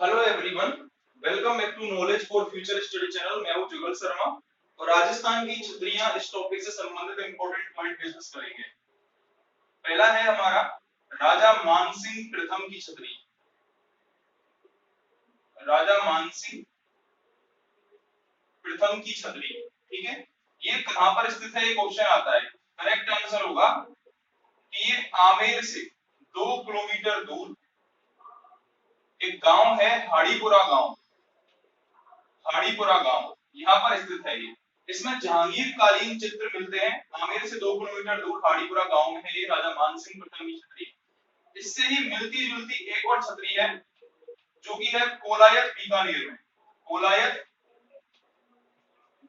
Hello everyone, welcome back to knowledge for future study channel. मैं हूं जुगल शर्मा और राजस्थान की छतरियां इस टॉपिक से संबंधित इंपॉर्टेंट पॉइंट डिस्कस करेंगे। पहला है हमारा राजा मानसिंह प्रथम की छतरी। राजा मानसिंह प्रथम की छतरी, ठीक है। ये कहां पर स्थित है, एक ऑप्शन आता है। करेक्ट आंसर होगा कि ये आमेर से 2 किलोमीटर दूर एक गांव है, हाड़ीपुरा गांव। हाड़ीपुरा गांव यहाँ पर स्थित है। ये इसमें जहांगीर कालीन चित्र मिलते हैं। आमेर से 2 किलोमीटर दूर हाड़ीपुरा गांव में है ये राजा मानसिंह प्रथम की छतरी। इससे ही मिलती जुलती एक और छतरी है जो कि है कोलायत बीकानेर में। कोलायत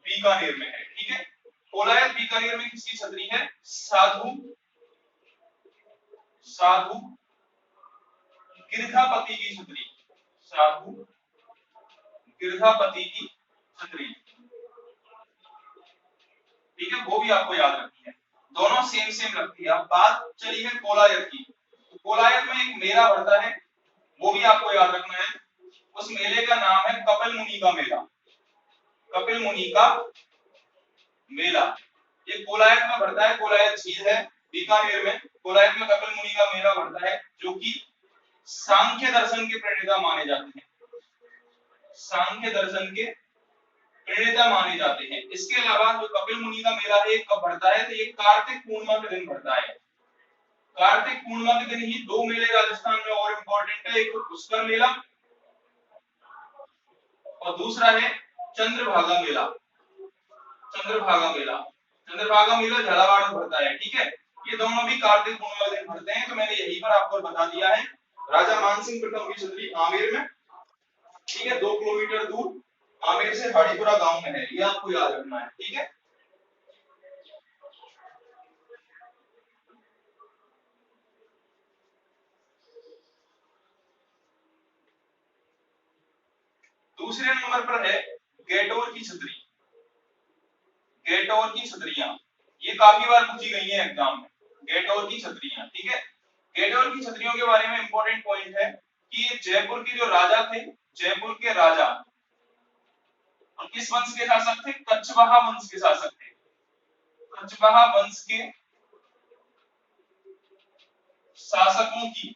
बीकानेर में है, ठीक है। कोलायत बीकानेर में किसकी छतरी है? साधु साधु गिरधापति की छतरी। साधु गिरधापति की छतरी, ठीक है। वो भी आपको याद रखनी है, दोनों सेम सेम लगती है। अब बात चली है कोलायत की। तो कोलायत में एक मेला पड़ता है, वो भी आपको याद रखना है। उस मेले का नाम है कपिल मुनि का मेला। कपिल मुनि का मेला ये कोलायत में पड़ता है। कोलायत झील है बीकानेर में। कोलायत में कपिल मुनि का मेला पड़ता है जो कि सांख्य दर्शन के प्रणेता माने जाते हैं। सांख्य दर्शन के प्रणेता माने जाते हैं। इसके अलावा जो कपिल मुनि का मेला है कब पड़ता है, तो ये कार्तिक पूर्णिमा के दिन पड़ता है। कार्तिक पूर्णिमा के दिन ही दो मेले राजस्थान में और इम्पोर्टेंट है। एक तो पुष्कर मेला और दूसरा है चंद्रभागा मेला। चंद्रभागा मेला, चंद्रभागा मेला झालावाड़ में पड़ता है, ठीक है। ये दोनों भी कार्तिक पूर्णिमा के दिन पड़ते हैं। तो मैंने यहीं पर आपको बता दिया है। राजा मानसिंह प्रथम की छतरी आमेर में, ठीक है, 2 किलोमीटर दूर आमेर से हाड़ीपुरा गांव में है। ये आपको याद रखना है, ठीक है। दूसरे नंबर पर है गेटोर की छतरी। गेटोर की छतरियां ये काफी बार पूछी गई है एग्जाम में। गेटोर की छतरियां, ठीक है। गेटोर की छतरियों के बारे में इंपॉर्टेंट पॉइंट है कि ये जयपुर के जो राजा थे, जयपुर के राजा और किस वंश के शासक थे? कछवाहा वंश के शासक थे। कछवाहा वंश के शासकों की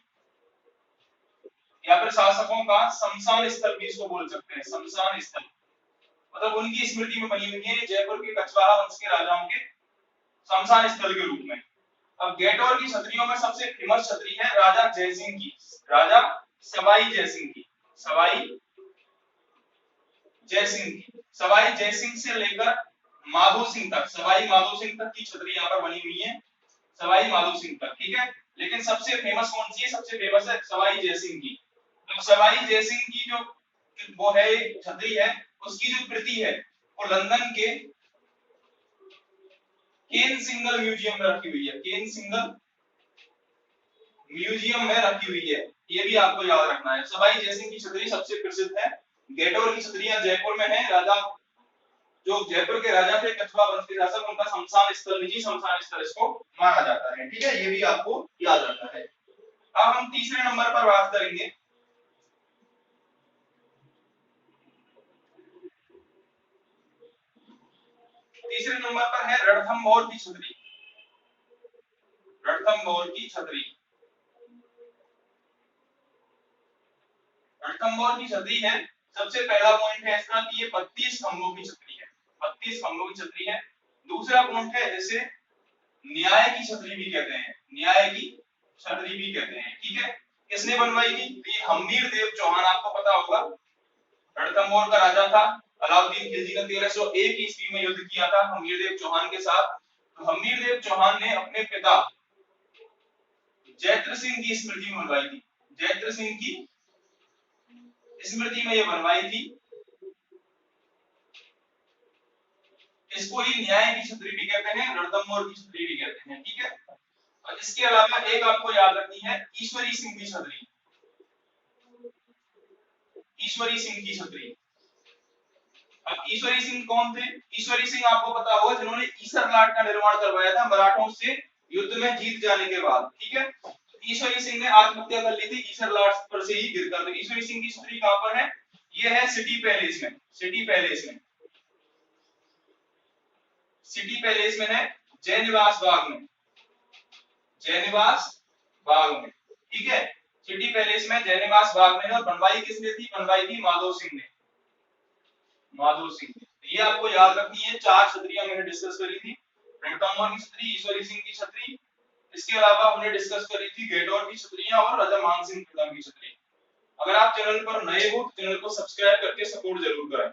या फिर शासकों का शमशान स्थल भी इसको बोल सकते हैं। शमशान स्थल मतलब उनकी स्मृति में बनी हुई है जयपुर के कछवाहा वंश के राजाओं के शमशान स्थल के रूप में। अब गेटोर की छतरियों में सबसे फेमस छतरी है राजा जयसिंह की। राजा सवाई जयसिंह की। सवाई जयसिंह की। सवाई जयसिंह से लेकर माधो सिंह तक, सवाई माधो सिंह तक की छतरी यहाँ पर बनी हुई है। सवाई माधो सिंह तक, ठीक है। लेकिन सबसे फेमस कौन सी है? सबसे फेमस है सवाई जयसिंह की। तो सवाई जयसिंह की जो वो है छतरी है, उसकी जो कृति है वो लंदन के केन सिंगल म्यूजियम में रखी हुई है। केन सिंगल म्यूजियम में रखी हुई है। ये भी आपको याद रखना है। सवाई जयसिंह की छतरी सबसे प्रसिद्ध है। गेटोर की छतरियां जयपुर में है। राजा जो जयपुर के राजा थे कछवा वंश के शासक, उनका शमशान स्थल, निजी शमशान स्थल इसको माना जाता है, ठीक है। ये भी आपको याद रखना है। अब हम तीसरे नंबर पर बात करेंगे। तीसरे नंबर पर है रणथंभौर की छतरी। रणथंभौर की छतरी। रणथंभौर की छतरी है, सबसे पहला पॉइंट है इसका कि ये 32 खंभों की छतरी है। 32 खंभों की छतरी है। दूसरा पॉइंट है इसे न्याय की छतरी भी कहते हैं। न्याय की छतरी भी कहते हैं, ठीक है। किसने बनवाई थी? ये हम्मीर देव चौहान, आपको पता होगा रणथंभौर का राजा था। अलाउद्दीन खिलजी ने 1301 ईस्वी में युद्ध किया था हम्मीर देव चौहान के साथ। तो हम्मीर देव चौहान ने अपने पिता जयद्र सिंह की स्मृति में बनवाई थी। जयद्र सिंह की स्मृति में ये बनवाई थी। इसको ही न्याय की छतरी भी कहते हैं, रणथंभौर की छतरी भी कहते हैं, ठीक है। और इसके अलावा एक आपको याद रखनी है ईश्वरी सिंह की छतरी। ईश्वरी सिंह की छतरी। अब ईश्वरी सिंह कौन थे? ईश्वरी सिंह आपको पता होगा जिन्होंने ईसर लाट का निर्माण करवाया था मराठों से युद्ध में जीत जाने के बाद, ठीक है। ईश्वरी सिंह ने आत्महत्या कर ली थी ईश्वर लाट पर से ही गिरकर। तो ईश्वरी सिंह की छतरी कहां पर है? ये है सिटी पैलेस में। सिटी पैलेस में, सिटी पैलेस में है, जय निवास बाग में, जय निवास बाग में, ठीक है। सिटी पैलेस में जय निवास बाग में है। और बनवाई किसने थी? बनवाई थी माधो सिंह ने, माधो सिंह ने। ये आपको याद रखनी है। 4 छतरियां मैंने डिस्कस करी थी, रणथंभौर की छतरी, ईश्वरी सिंह की छतरी, इसके अलावा हमने डिस्कस करी थी गेटौर की छतरियां और राजा मान सिंह प्रथम की छतरी। अगर आप चैनल पर नए हो तो चैनल को सब्सक्राइब करके सपोर्ट जरूर करें।